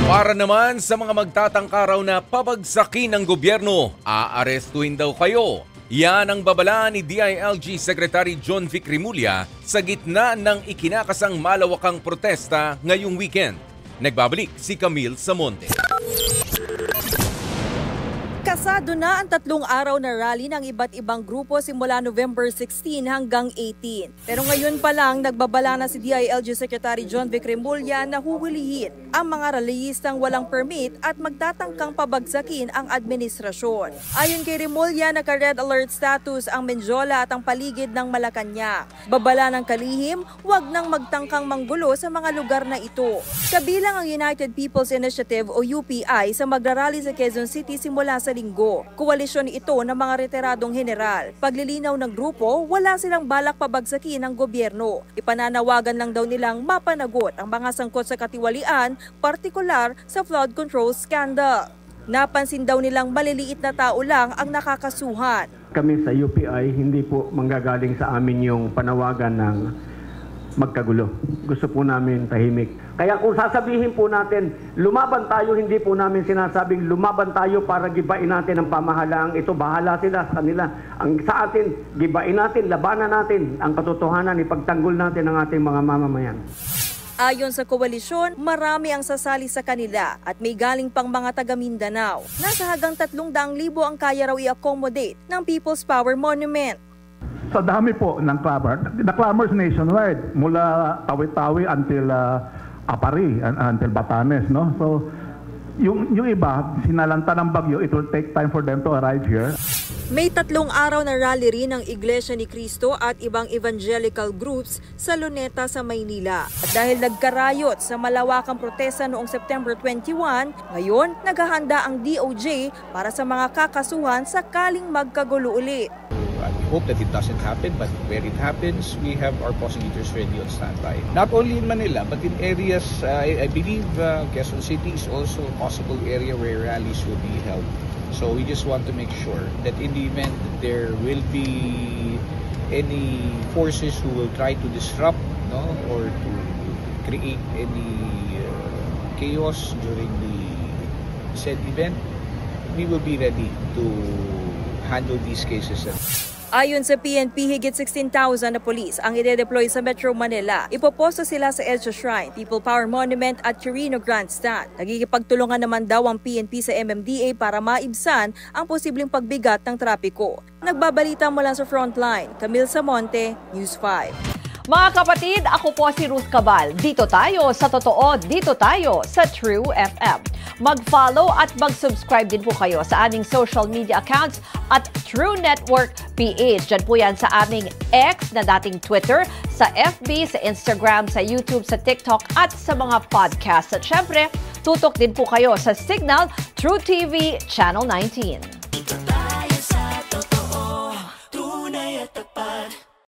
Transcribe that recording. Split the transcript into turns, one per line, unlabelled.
Para naman sa mga magtatangka raw na pabagsakin ng gobyerno, aarestuhin daw kayo. Yan ang babala ni DILG Secretary John Vic Rimulya sa gitna ng ikinakasang malawakang protesta ngayong weekend. Nagbabalik si Camille Samonte.
Kasado na ang 3 araw na rally ng iba't ibang grupo simula November 16 hanggang 18. Pero ngayon pa lang nagbabala na si DILG Secretary John Vic Rimulya na huhulihin ang mga rallyistang walang permit at magtatangkang pabagsakin ang administrasyon. Ayon kay Rimulya, naka-red alert status ang Menjola at ang paligid ng Malacanang. Babala ng kalihim, huwag nang magtangkang manggulo sa mga lugar na ito. Kabilang ang United People's Initiative o UPI sa magrarally sa Quezon City simula sa linggo. Koalisyon ito ng mga retiradong general. Paglilinaw ng grupo, wala silang balak pabagsakin ng gobyerno. Ipananawagan lang daw nilang mapanagot ang mga sangkot sa katiwalian, partikular sa flood control scandal. Napansin daw nilang maliliit na tao lang ang nakakasuhan.
Kami sa UPI, hindi po manggagaling sa amin yung panawagan ng magkagulo. Gusto po namin tahimik. Kaya kung sasabihin po natin, lumaban tayo, hindi po namin sinasabing lumaban tayo para gibain natin ang pamahalaang ito. Bahala sila sa kanila. Ang sa atin, gibain natin, labanan natin ang katotohanan, ipagtanggol natin ang ating mga mamamayan.
Ayon sa koalisyon, marami ang sasali sa kanila at may galing pang mga taga Mindanao. Nasa hanggang 300,000 ang kaya raw i-accommodate ng People's Power Monument.
Sa dami po ng clamor, the clamors nationwide, mula Tawi-Tawi until Apari, until Batanes, no? So, yung iba, sinalanta ng bagyo, it will take time for them to arrive here.
May 3 araw na rally rin ng Iglesia ni Cristo at ibang evangelical groups sa Luneta sa Maynila. At dahil nagkarayot sa malawakang protesta noong September 21, ngayon naghahanda ang DOJ para sa mga kakasuhan sakaling magkagulo uli.
I hope that it doesn't happen, but where it happens, we have our prosecutors ready on standby. Not only in Manila, but in areas, I believe Quezon City is also a possible area where rallies will be held. So we just want to make sure that in the event that there will be any forces who will try to disrupt, no, or to create any chaos during the said event, we will be ready to handle these cases.
Ayon sa PNP, higit 16,000 na polis ang ide-deploy sa Metro Manila. Ipoposto sila sa Edsa Shrine, People Power Monument at Quirino Grandstand. Nagkikipagtulungan naman daw ang PNP sa MMDA para maibsan ang posibleng pagbigat ng trapiko. Nagbabalita mula sa Frontline, Camille Samonte, News 5.
Mga kapatid, ako po si Ruth Cabal. Dito tayo sa totoo, dito tayo sa True FM. Mag-follow at mag-subscribe din po kayo sa aming social media accounts at True Network PH. Diyan po yan sa aming X na dating Twitter, sa FB, sa Instagram, sa YouTube, sa TikTok at sa mga podcasts. At syempre, tutok din po kayo sa Signal True TV Channel 19.